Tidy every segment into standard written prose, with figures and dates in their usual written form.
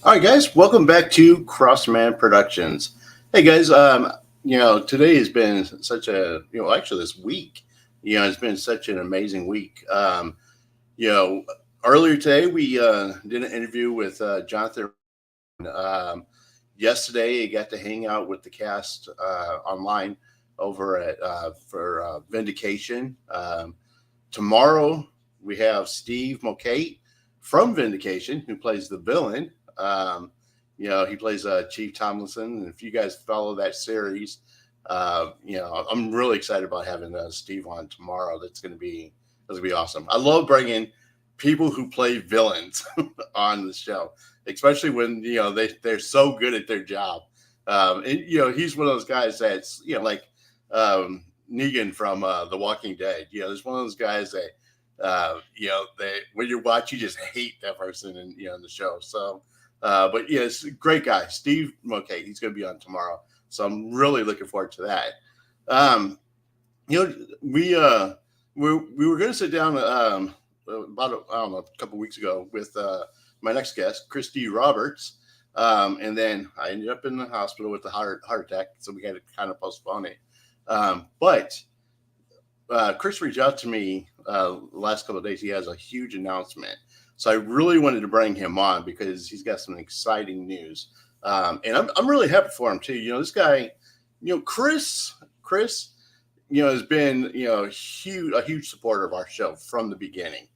All right, guys, welcome back to Crossman Productions. Hey, guys, today has been such a, actually this week, it's been such an amazing week. You know, Earlier today, we did an interview with Jonathan. Um, Yesterday, I got to hang out with the cast online over at for Vindication. Tomorrow, we have Steve Mulcahy from Vindication, who plays the villain. He plays Chief Tomlinson. And if you guys follow that series, I'm really excited about having Steve on tomorrow. That's gonna be awesome. I love bringing people who play villains on the show, especially when they're so good at their job. He's one of those guys that's Negan from The Walking Dead. There's one of those guys that they when you watch, you just hate that person in the show. So, but yeah, it's a great guy, Steve Mulcahy. He's going to be on tomorrow, so I'm really looking forward to that. Um, we were going to sit down about I don't know a couple weeks ago with my next guest, Kris Roberts, and then I ended up in the hospital with a heart attack, so we had to kind of postpone it. But Kris reached out to me the last couple of days. He has a huge announcement. So I really wanted to bring him on because he's got some exciting news. And I'm really happy for him too. This guy, Kris, has been, a huge supporter of our show from the beginning.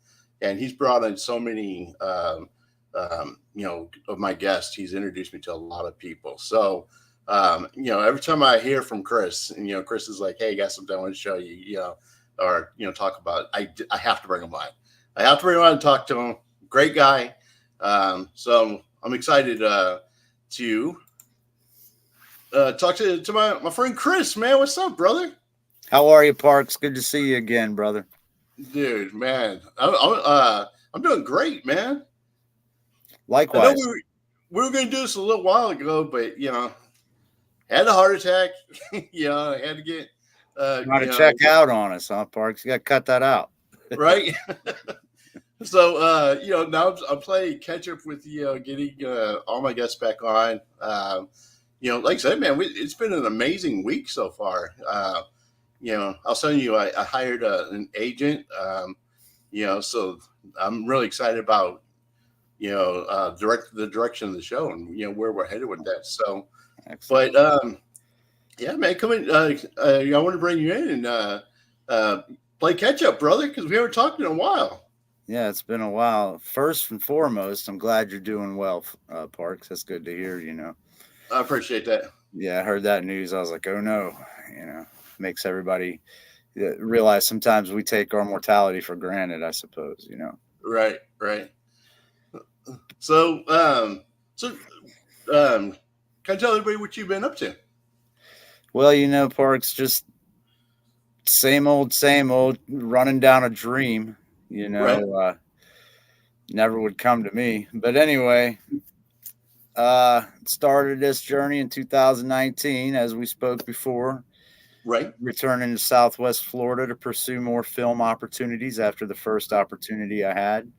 And he's brought in so many, of my guests. He's introduced me to a lot of people. So, every time I hear from Kris, and Kris is like, "Hey, I got something I want to show you," or talk about. I have to bring him on. I have to bring him on and talk to him. Great guy. So I'm excited to talk to my friend Kris. Man, what's up, brother? How are you, Parks? Good to see you again, brother. Dude, man, I'm doing great, man. Likewise. I know we were going to do this a little while ago, but had a heart attack. I had to get. Got to check out on us, huh, Parks? You got to cut that out, right? So, now I'm playing catch up with getting all my guests back on. Like I said, man, it's been an amazing week so far. I was telling you, I hired an agent. So I'm really excited about the direction of the show and where we're headed with that. So, excellent. But yeah, man, come in. I want to bring you in and play catch up, brother, because we haven't talked in a while. Yeah, it's been a while. First and foremost, I'm glad you're doing well, Parks. That's good to hear. I appreciate that. Yeah, I heard that news. I was like, oh no, makes everybody realize sometimes we take our mortality for granted, I suppose. Right. So, can I tell everybody what you've been up to? Well, Parks, just same old, running down a dream. Right. Never would come to me. But anyway, started this journey in 2019, as we spoke before. Right. Returning to Southwest Florida to pursue more film opportunities after the first opportunity I had.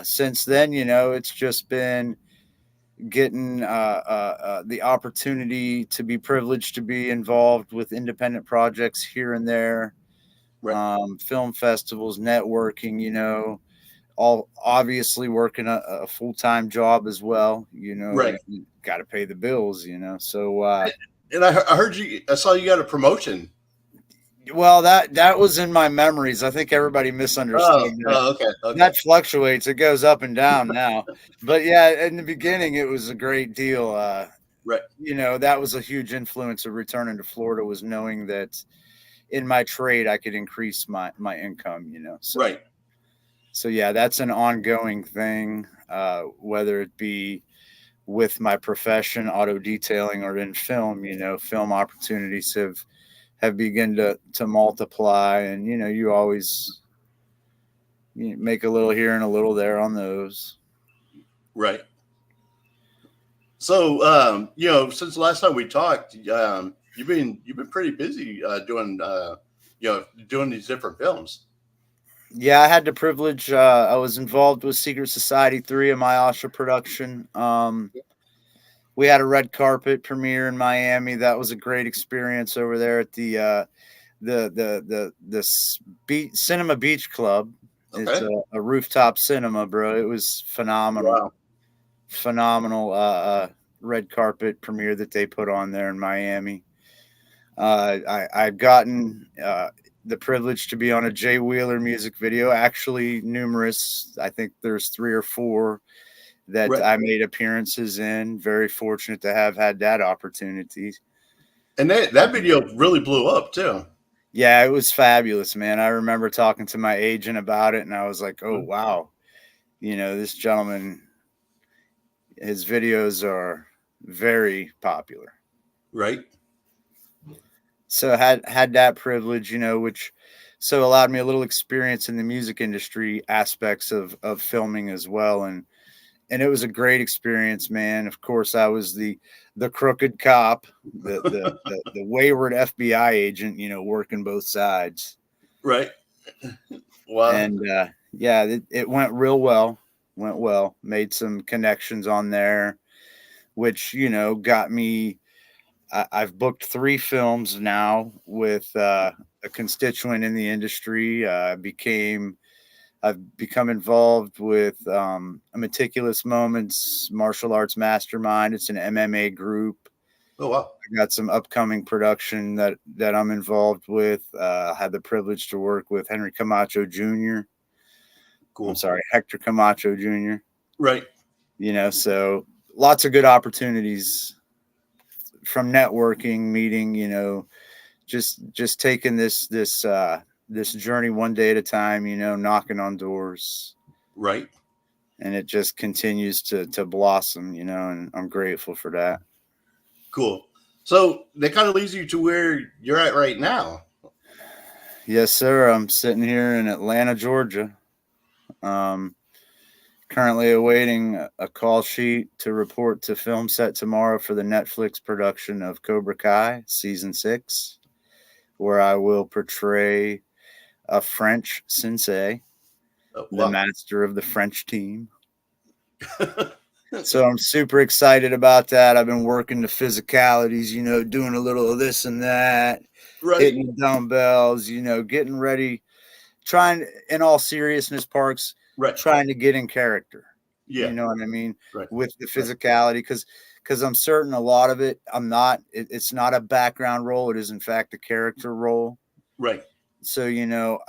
Since then, it's just been getting the opportunity to be privileged to be involved with independent projects here and there. Right. Film festivals, networking, all obviously working a full-time job as well, right. You got to pay the bills, so, and I heard I saw you got a promotion. Well, that was in my memories. I think everybody misunderstood that. Oh, okay. That fluctuates. It goes up and down now. But yeah, in the beginning, it was a great deal. Right. That was a huge influence of returning to Florida, was knowing that in my trade, I could increase my income, So, right. So yeah, that's an ongoing thing, whether it be with my profession, auto detailing, or in film. Film opportunities have begun to multiply, and you always make a little here and a little there on those. Right. So since the last time we talked, you've been pretty busy doing these different films. Yeah, I had the privilege. I was involved with Secret Society 3, a Mayasha production. We had a red carpet premiere in Miami. That was a great experience over there at the Cinema Beach Club. It's Okay. a rooftop cinema, bro. It was phenomenal, Wow. phenomenal red carpet premiere that they put on there in Miami. I've gotten the privilege to be on a Jay Wheeler music video. Actually, numerous. I think there's 3 or 4 that Right. I made appearances in. Very fortunate to have had that opportunity. And that video really blew up too. Yeah, it was fabulous, man. I remember talking to my agent about it, and I was like, "Oh wow, this gentleman, his videos are very popular." Right. So had that privilege, which so allowed me a little experience in the music industry aspects of filming as well, and it was a great experience, man. Of course, I was the crooked cop, the wayward FBI agent, working both sides. Right. Wow. And yeah, it went real well. Went well. Made some connections on there, which got me. I've booked 3 films now with a constituent in the industry. I've become involved with a Meticulous Moments martial arts mastermind. It's an MMA group. Oh wow. I got some upcoming production that I'm involved with. Had the privilege to work with Henry Camacho Jr. I'm Cool. sorry, Hector Camacho Jr. Right. So lots of good opportunities from networking, meeting, just taking this journey one day at a time, knocking on doors, Right. and it just continues to blossom, and I'm grateful for that. Cool. So that kind of leads you to where you're at right now. Yes, sir. I'm sitting here in Atlanta, Georgia. Currently awaiting a call sheet to report to film set tomorrow for the Netflix production of Cobra Kai season 6, where I will portray a French sensei, Oh, the wow. master of the French team. So I'm super excited about that. I've been working the physicalities, doing a little of this and that, Right. hitting the dumbbells, getting ready, trying, in all seriousness, Parks, Right. trying to get in character. Yeah. You know what I mean? Right. With the physicality, because I'm certain a lot of it, it's not a background role. It is, in fact, a character role. Right. So,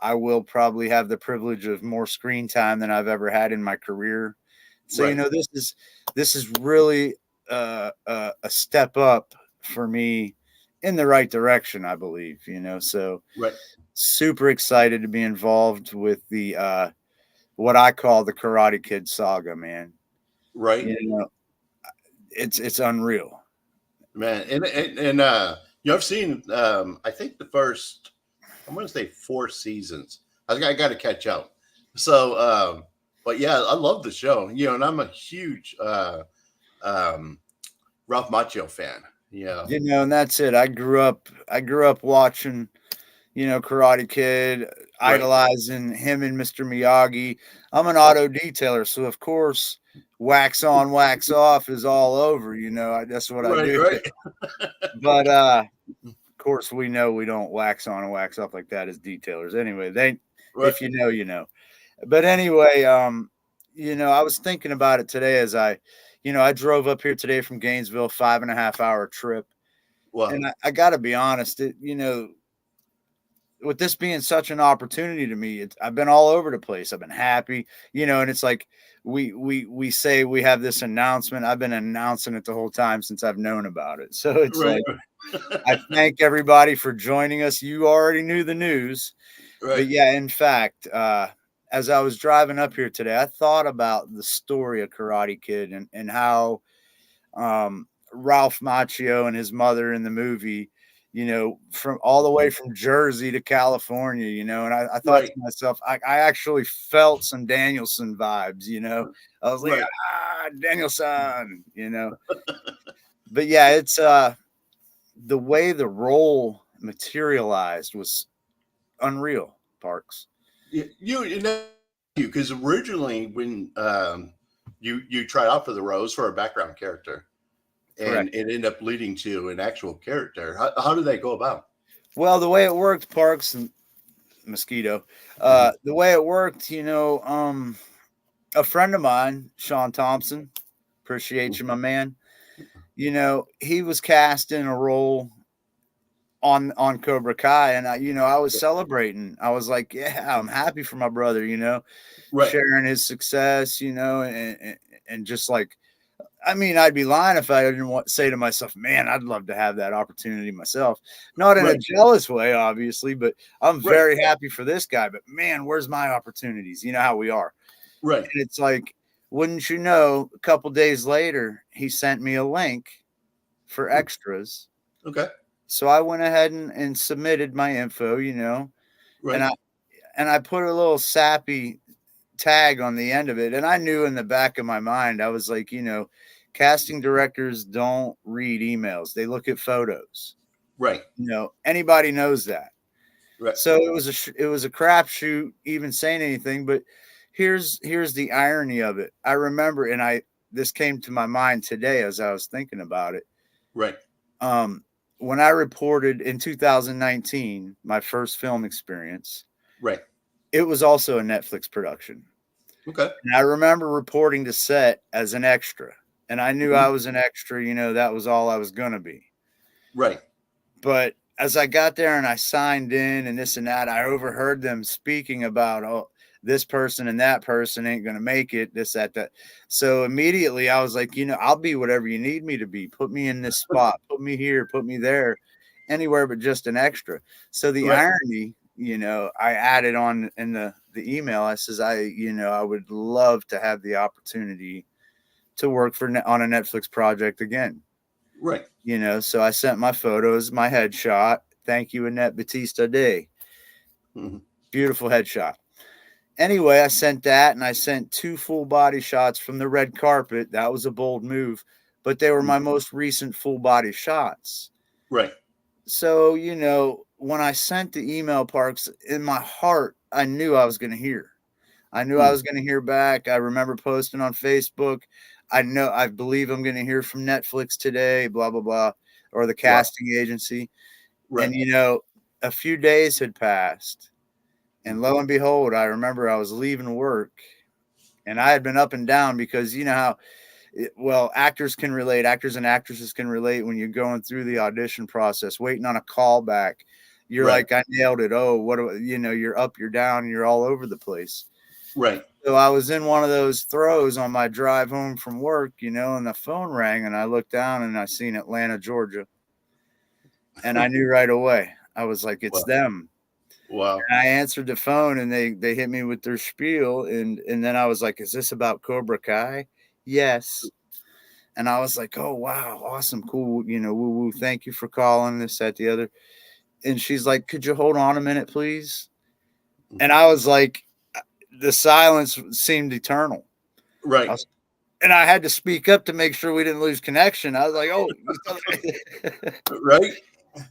I will probably have the privilege of more screen time than I've ever had in my career. So, Right. this is really a step up for me in the right direction, I believe, so Right. super excited to be involved with the what I call the Karate Kid saga, man. Right. It's unreal. Man. And I've seen I think the first, I'm gonna say 4 seasons. I got to catch up. So but yeah, I love the show. And I'm a huge um Ralph Macchio fan. Yeah. And that's it. I grew up watching, Karate Kid, Right. idolizing him and Mr. Miyagi. I'm an auto detailer, so of course, wax on, wax off is all over. That's what I Right. do. Right. But of course, we know we don't wax on and wax off like that as detailers. Anyway, Right. if you know, you know. But anyway, I was thinking about it today as I drove up here today from Gainesville, 5.5 hour trip. Wow. And I got to be honest, with this being such an opportunity to me, I've been all over the place. I've been happy, and it's like we say we have this announcement. I've been announcing it the whole time since I've known about it. So it's Right. like, I thank everybody for joining us. You already knew the news, Right. but yeah, in fact, as I was driving up here today, I thought about the story of Karate Kid and how Ralph Macchio and his mother in the movie, from all the way from Jersey to California, and I thought Right. to myself, I actually felt some Danielson vibes, I was like, Right. Danielson. But yeah, it's the way the role materialized was unreal, Parks. You know, because originally when you tried out for the Rose for a background character, and Correct. it ended up leading to an actual character. How did that go about? Well, the way it worked, Parks and Mosquito, Hmm. the way it worked, a friend of mine, Sean Thompson, appreciate you, my man. He was cast in a role on Cobra Kai, and I was celebrating. I was like, yeah, I'm happy for my brother, Right, sharing his success, and just like, I mean, I'd be lying if I didn't say to myself, man, I'd love to have that opportunity myself. Not in a right, jealous way, obviously, but I'm right, very happy for this guy. But man, where's my opportunities? You know how we are. right. And it's like, wouldn't you know, a couple days later, he sent me a link for Hmm. extras. Okay, So I went ahead and submitted my info, and right, I put a little sappy tag on the end of it. And I knew in the back of my mind, I was like, casting directors don't read emails. They look at photos. right, Anybody knows that. right. So it was a crapshoot even saying anything, but here's the irony of it. I remember, and this came to my mind today as I was thinking about it. Right. Um, when I reported in 2019, my first film experience, Right. it was also a Netflix production. Okay. And I remember reporting to set as an extra. And I knew I Mhm. was an extra, that was all I was going to be. Right. But as I got there and I signed in and this and that, I overheard them speaking about, oh, this person and that person ain't going to make it, this, that, that. So immediately I was like, I'll be whatever you need me to be. Put me in this spot, put me here, put me there, anywhere but just an extra. So the Right. irony, I added on in the email, I says, I would love to have the opportunity to work on a Netflix project again. Right. So I sent my photos, my headshot. Thank you, Annette Batista Day. Mhm. Beautiful headshot. Anyway, I sent that and I sent 2 full body shots from the red carpet. That was a bold move, but they were my most recent full body shots. Right. So, when I sent the email, Parks, in my heart, I knew I was going to hear. I knew I Mm. was going to hear back. I remember posting on Facebook. I believe I'm going to hear from Netflix today, blah, blah, blah, or the Wow. casting agency. Right. And, a few days had passed. And lo and behold, I remember I was leaving work and I had been up and down because you know how, actors can relate, actors and actresses can relate when you're going through the audition process, waiting on a call back. You're Right. like, I nailed it. Oh, you're up, you're down, you're all over the place. Right. So I was in one of those throws on my drive home from work, and the phone rang and I looked down and I seen Atlanta, Georgia. And I knew right away. I was like, it's Wow. them. Wow. And I answered the phone and they hit me with their spiel. And then I was like, is this about Cobra Kai? Yes. And I was like, oh, wow. Awesome. Cool. Woo woo. Thank you for calling this, that, the other. And she's like, could you hold on a minute, please? And I was like, the silence seemed eternal. I Right. was, and I had to speak up to make sure we didn't lose connection. I was like, oh, Right.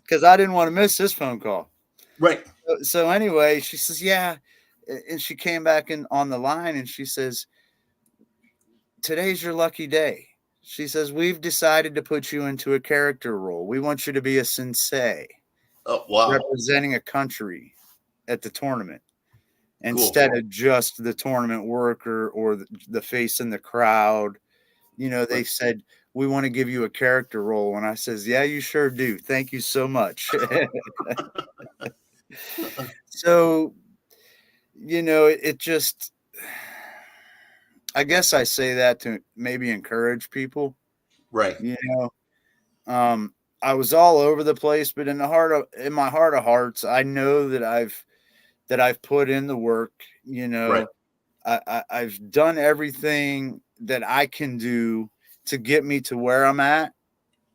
because I didn't want to miss this phone call. Right. So anyway, she says, yeah. And she came back in on the line and she says, today's your lucky day. She says, we've decided to put you into a character role. We want you to be a sensei Oh, wow. representing a country at the tournament Cool. instead of just the tournament worker or the face in the crowd. They Right. said, we want to give you a character role. And I says, yeah, you sure do. Thank you so much. So, it just, I guess I say that to maybe encourage people, Right. you know, I was all over the place, but in my heart of hearts, I know that I've put in the work, Right. I've done everything that I can do to get me to where I'm at.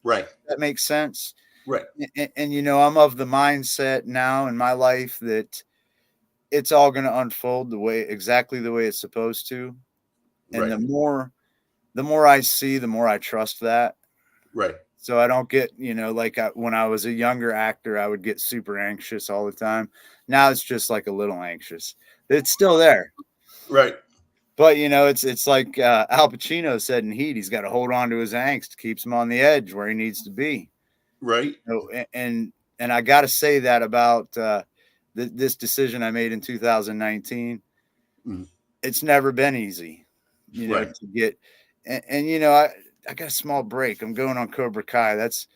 Right. That makes sense. Right. And I'm of the mindset now in my life that it's all going to unfold exactly the way it's supposed to. And Right. the more I see, the more I trust that. Right. So I don't get, like when I was a younger actor, I would get super anxious all the time. Now it's just like a little anxious. It's still there. Right. But it's like Al Pacino said in Heat. He's got to hold on to his angst, keeps him on the edge where he needs to be. Right. And I got to say that about this decision I made in 2019. Mm. It's never been easy, Right. to get. And I got a small break. I'm going on Cobra Kai. That's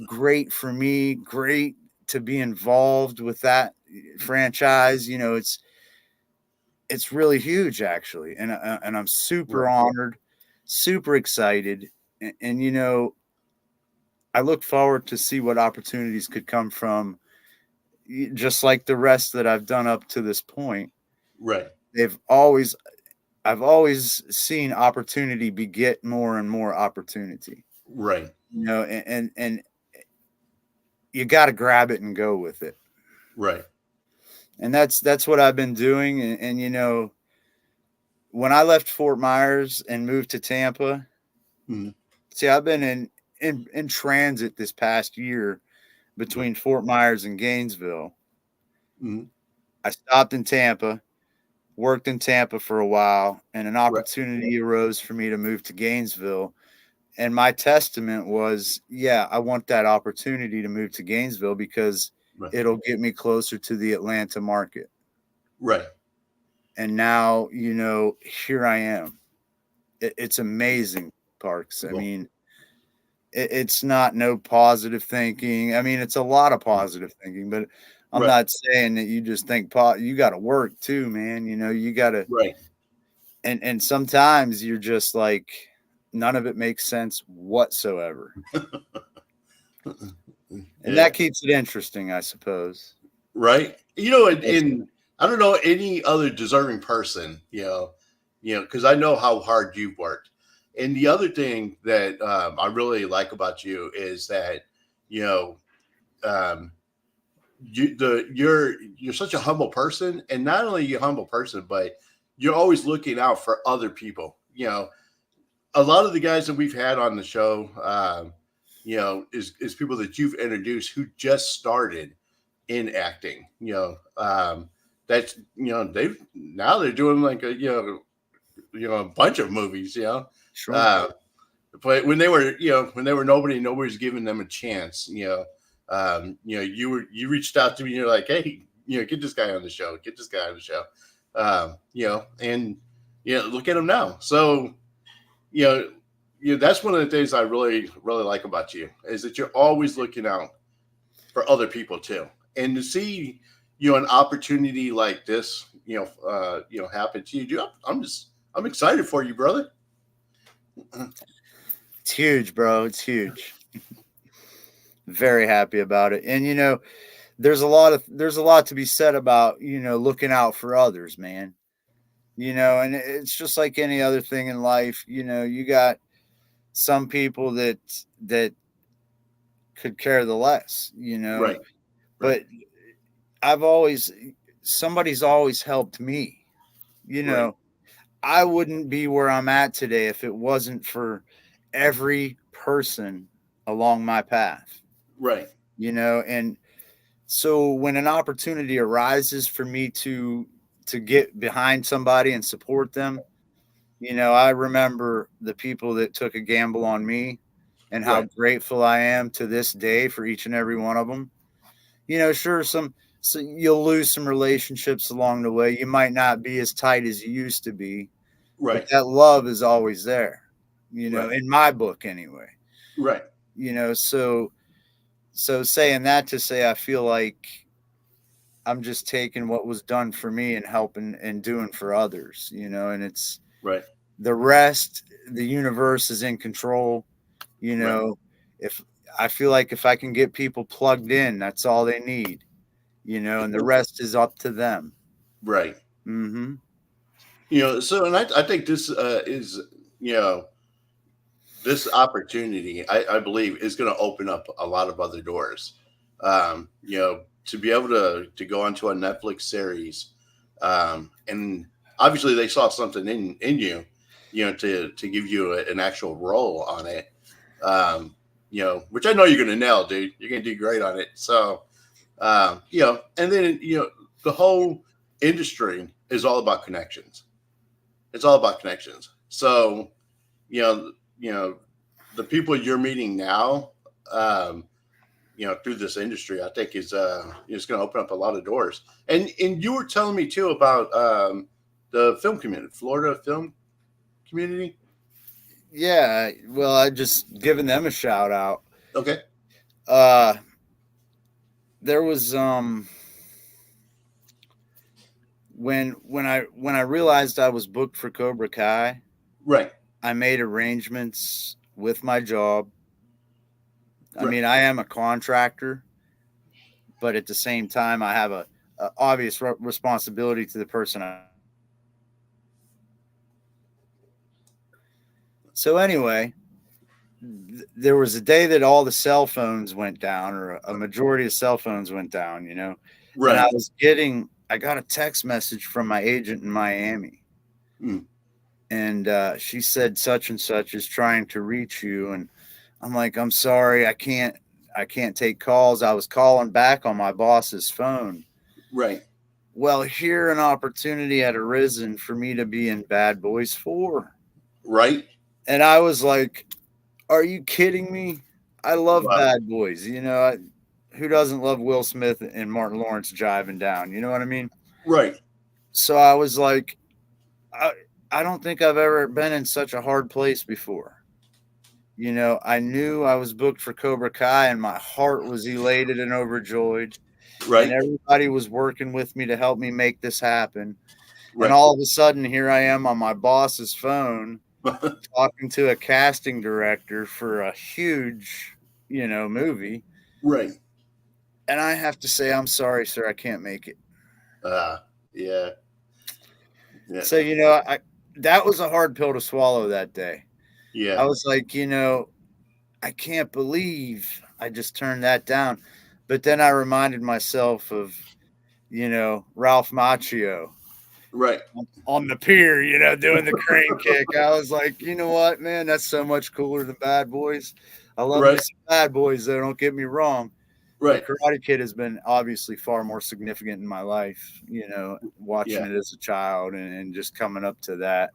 great for me. Great to be involved with that franchise. It's really huge actually, and I'm super Right. honored, super excited, and I look forward to see what opportunities could come from, just like the rest that I've done up to this point. Right. They've always I've always seen opportunity beget more and more opportunity. Right. And you got to grab it and go with it. Right. And that's what I've been doing. And when I left Fort Myers and moved to Tampa, Mm. see, I've been in transit this past year between Fort Myers and Gainesville. Mm. I stopped in Tampa, worked in Tampa for a while, and an Right. opportunity arose for me to move to Gainesville. And my testament was, yeah, I want that opportunity to move to Gainesville because Right. it'll get me closer to the Atlanta market. Right. And now, here I am. It's amazing, Parks. I Well, mean, it's not no positive thinking. I mean, it's a lot of positive thinking, but I'm right. not saying that you just think you got to work too, man. You got to, Right. and sometimes you're just like, none of it makes sense whatsoever. And Yeah. that keeps it interesting, I suppose. Right. In I don't know any other deserving person, because I know how hard you've worked. And the other thing that I really like about you is that, you know, um, you're such a humble person, and not only you a humble person, but you're always looking out for other people. A lot of the guys that we've had on the show, is people that you've introduced who just started in acting. That's they're doing like a bunch of movies. Sure. Uh, but when they were nobody's giving them a chance. You reached out to me. And you're like, hey, get this guy on the show. Get this guy on the show. And look at him now. So you know, that's one of the things I really, really like about you is that you're always looking out for other people too. And to see, an opportunity like this, happen to you, dude, I'm excited for you, brother. It's huge, bro. It's huge. Very happy about it. And there's a lot to be said about, looking out for others, man. And it's just like any other thing in life, you got some people that could care the less, Right. but somebody's always helped me, Right. I wouldn't be where I'm at today if it wasn't for every person along my path, Right. and so when an opportunity arises for me to get behind somebody and support them, I remember the people that took a gamble on me and how Right. grateful I am to this day for each and every one of them. Sure, so you'll lose some relationships along the way. You might not be as tight as you used to be, but Right. that love is always there, Right. in my book anyway. Right. So saying that to say I feel like I'm just taking what was done for me and helping and doing for others, and it's Right. the rest, the universe is in control. Right. If I feel like if I can get people plugged in, that's all they need, and the rest is up to them. Right. Mm-hmm. So, and I think this is, you know, this opportunity, I believe, is going to open up a lot of other doors. To be able to go onto a Netflix series, and obviously they saw something in you, to give you an actual role on it. Which I know you're going to nail, dude. You're going to do great on it. So, and then the whole industry is all about connections. It's all about connections. So, you know, the people you're meeting now, um, through this industry, I think is going to open up a lot of doors. And you were telling me too about the film community, Florida film community. Yeah, well, I just given them a shout out. Okay. Uh, there was when I realized I was booked for Cobra Kai, Right. I made arrangements with my job. I Right. mean, I am a contractor, but at the same time, I have a obvious responsibility to the person. So anyway, there was a day that all the cell phones went down, or a majority of cell phones went down, and Right. I got a text message from my agent in Miami, Mm. and she said such and such is trying to reach you, and I'm like, I'm sorry, I can't take calls. I was calling back on my boss's phone. Right. Well, here an opportunity had arisen for me to be in Bad Boys 4. Right. And I was like, are you kidding me? I love Wow. Bad Boys. Who doesn't love Will Smith and Martin Lawrence jiving down? You know what I mean? Right. So I was like, I don't think I've ever been in such a hard place before. I knew I was booked for Cobra Kai, and my heart was elated and overjoyed. And Right. everybody was working with me to help me make this happen. And Right. all of a sudden, here I am on my boss's phone talking to a casting director for a huge, movie. Right. And I have to say, I'm sorry, sir, I can't make it. Yeah. Yeah. So, that was a hard pill to swallow that day. Yeah. I was like, I can't believe I just turned that down. But then I reminded myself of, Ralph Macchio Right. on the pier, doing the crane kick. I was like, you know what, man, that's so much cooler than Bad Boys. I love me Right. some Bad Boys, though, don't get me wrong. Right. But Karate Kid has been obviously far more significant in my life, watching Yeah. it as a child and just coming up to that.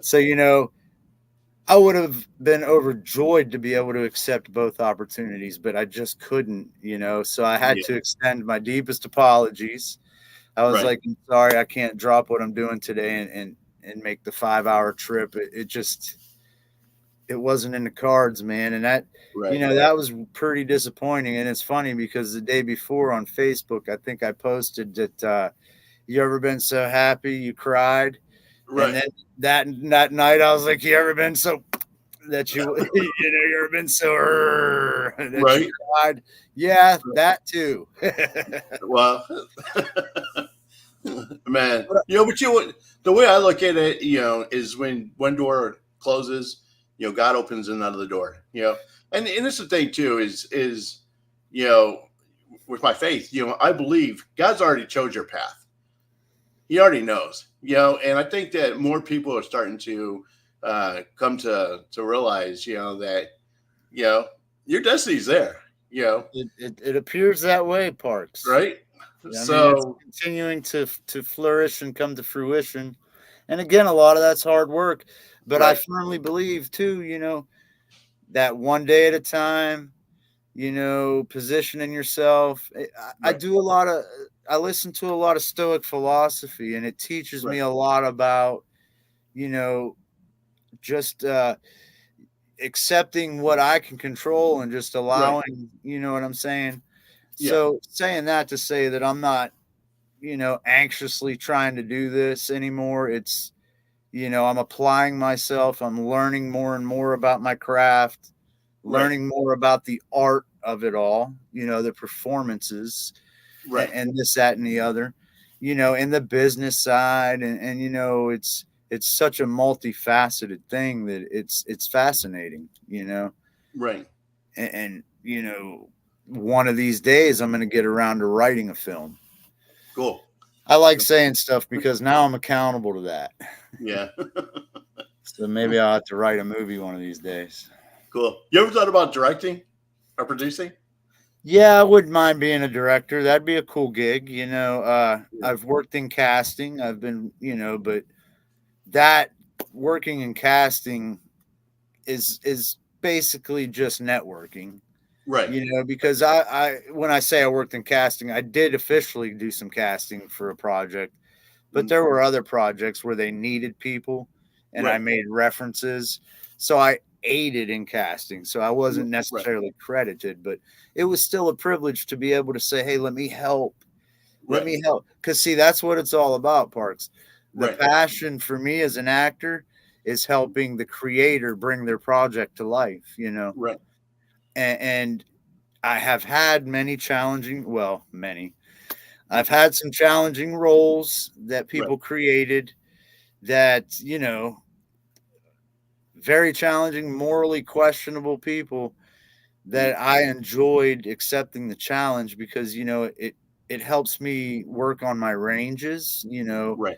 So, I would have been overjoyed to be able to accept both opportunities, but I just couldn't, so I had Yeah. to extend my deepest apologies. I was Right. like, I'm sorry, I can't drop what I'm doing today and make the 5-hour trip. It wasn't in the cards, man. And that, Right. that was pretty disappointing. And it's funny because the day before on Facebook, I think I posted that, you ever been so happy you cried? Right. And then that night I was like, you ever been so that you you ever been so that Right. you cried? Yeah, that too. Well, man, but the way I look at it, is when one door closes, God opens another door, and this is the thing too, is, with my faith, I believe God's already chose your path. He already knows, and I think that more people are starting to come to realize, that, your destiny's there, It appears that way, Parks. right? I mean, So it's continuing to flourish and come to fruition. And again, a lot of that's hard work. But I right. firmly believe too, that one day at a time, positioning yourself. I Right. do I listen to a lot of Stoic philosophy, and it teaches me Right. a lot about, just accepting what I can control and just Right. allowing, you know what I'm saying? Yeah. So saying that to say that I'm not, anxiously trying to do this anymore. It's, I'm applying myself. I'm learning more and more about my craft, Right. learning more about the art of it all, the performances Right. and this, that, and the other, and the business side. And it's such a multifaceted thing that it's fascinating, Right. and one of these days I'm going to get around to writing a film. Cool. I like saying stuff because now I'm accountable to that. Yeah. So maybe I'll have to write a movie one of these days. Cool. You ever thought about directing or producing? Yeah, I wouldn't mind being a director. That'd be a cool gig. Yeah. I've worked in casting. I've been, but that working in casting is basically just networking. Right. Because I when I say I worked in casting, I did officially do some casting for a project, but Mm, there were other projects where they needed people and I right. made references. So I aided in casting. So I wasn't Right. necessarily credited, but it was still a privilege to be able to say, hey, let me help. Let Right. me help. Because, see, that's what it's all about, Parks. The Right. passion for me as an actor is helping the creator bring their project to life. Right. And I have had many. I've had some challenging roles that Right. people created that, very challenging, morally questionable people Mm, that I enjoyed accepting the challenge because, it helps me work on my ranges. right.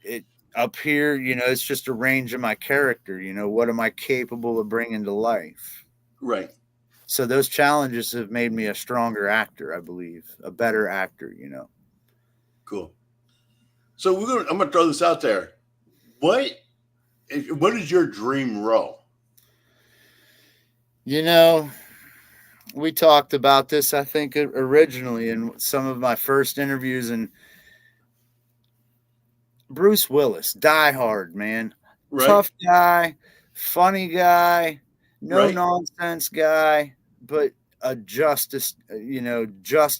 It up here, it's just a range of my character. What am I capable of bringing to life? Right. So those challenges have made me a stronger actor, I believe, a better actor. Cool. So I'm gonna throw this out there. What what is your dream role? You know, we talked about this, I think, originally in some of my first interviews, and Bruce Willis, Die Hard, man. Right. Tough guy, funny guy, no Right. nonsense guy, but a just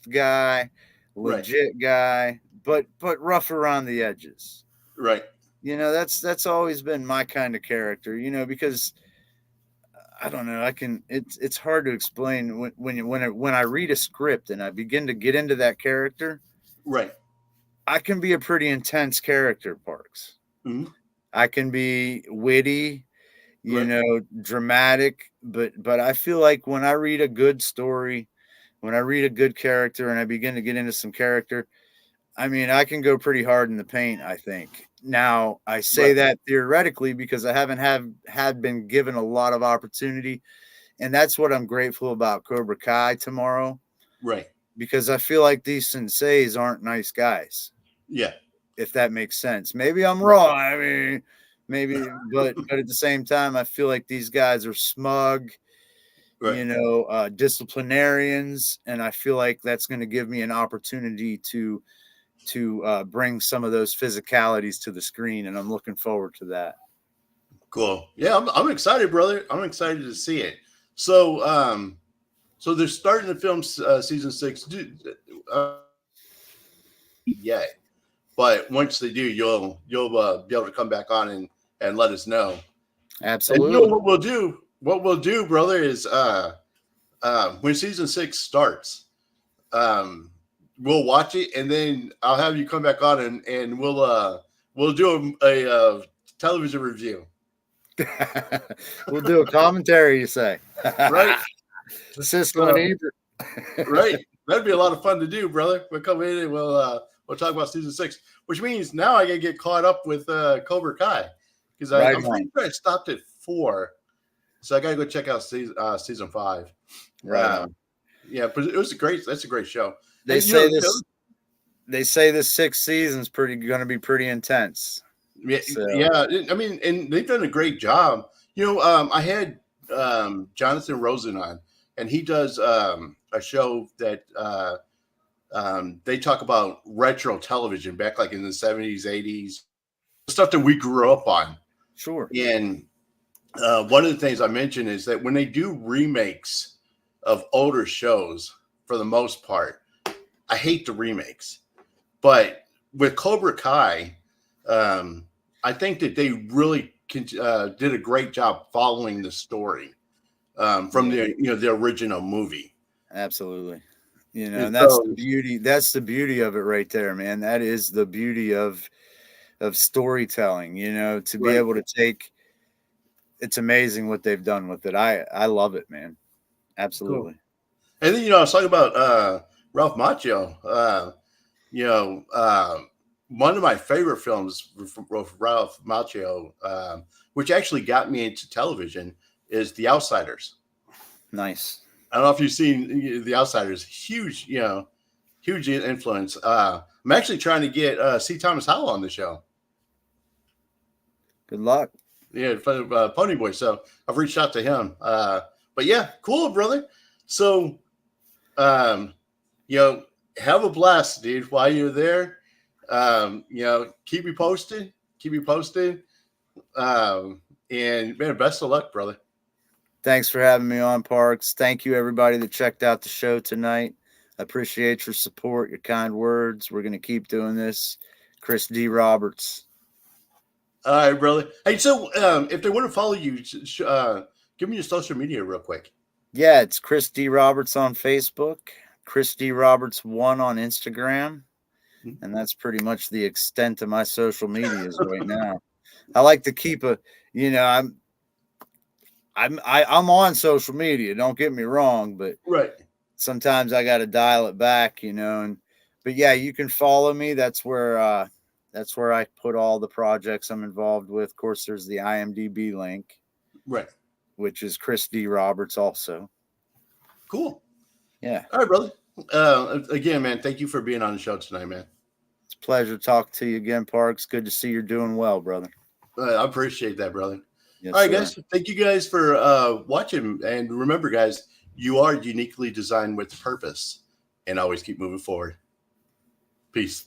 guy, Right. legit guy, but rough around the edges. Right. That's always been my kind of character, because I don't know, it's hard to explain when I read a script and I begin to get into that character, Right. I can be a pretty intense character, Parks. Mhm. I can be witty, Right. dramatic, but I feel like when I read a good story, when I read a good character and I begin to get into some character, I mean, I can go pretty hard in the paint, I think. Now, I say Right. that theoretically because I haven't had been given a lot of opportunity, and that's what I'm grateful about Cobra Kai tomorrow Right. because I feel like these senseis aren't nice guys, Yeah. if that makes sense. Maybe I'm Right. wrong. I mean, maybe, but at the same time, I feel like these guys are smug, Right. disciplinarians, and I feel like that's going to give me an opportunity to bring some of those physicalities to the screen, and I'm looking forward to that. Cool. Yeah, I'm excited, brother. I'm excited to see it. So, so they're starting to film season 6. Yet, but once they do, you'll be able to come back on and let us know. And you know Absolutely. what we'll do? What we'll do, brother, is when season 6 starts, um, we'll watch it, and then I'll have you come back on and we'll do a television review. We'll do a commentary, you say. Right. Siskel and So, Ebert. right. That'd be a lot of fun to do, brother. We'll come in and we'll talk about season 6, which means now I gotta get caught up with Cobra Kai because Right I'm pretty on. sure I stopped at 4, so I gotta go check out season 5. Right on. Yeah, but it was a great. That's a great show. They And say this. They say this sixth season's going to be pretty intense. yeah, So yeah. I mean, and they've done a great job. I had Jonathan Rosen on, and he does a show that they talk about retro television back like in the 70s, 80s, stuff that we grew up on. sure. And one of the things I mentioned is that when they do remakes of older shows, for the most part, I hate the remakes. But with Cobra Kai, I think that they really did a great job following the story from Yeah, the original movie. absolutely. And And that's the so, beauty. That's the beauty of it right there, man. That is the beauty of storytelling. To be right, able to take. It's amazing what they've done with it. I love it, man. cool. Absolutely. And then I was talking about Ralph Macchio. You know, one of my favorite films with Ralph Macchio, which actually got me into television, is The Outsiders. Nice. I don't know if you've seen The Outsiders. Huge, huge influence. I'm actually trying to get C. Thomas Howell on the show. Good luck. Yeah, Pony Boy. So I've reached out to him. But yeah, cool, brother. So, have a blast, dude. While you're there, keep me posted. Keep me posted. And man, best of luck, brother. Thanks for having me on, Parks. Thank you, everybody that checked out the show tonight. I appreciate your support, your kind words. We're going to keep doing this. Kris D. Roberts. All right, brother. Hey, so if they want to follow you, give me your social media real quick. Yeah, it's Kris D. Roberts on Facebook, Kris D. Roberts 1 on Instagram, and that's pretty much the extent of my social medias right now. I like to keep I'm on social media. Don't get me wrong, but right. Sometimes I got to dial it back, but yeah, you can follow me. That's where I put all the projects I'm involved with. Of course, there's the IMDb link, right, which is Kris D. Roberts also. Cool. Yeah. All right, brother. Again, man, thank you for being on the show tonight, man. It's a pleasure to talk to you again, Parks. Good to see you're doing well, brother. I appreciate that, brother. Yes, all right, sir. Guys. Thank you guys for watching. And remember, guys, you are uniquely designed with purpose, and always keep moving forward. Peace.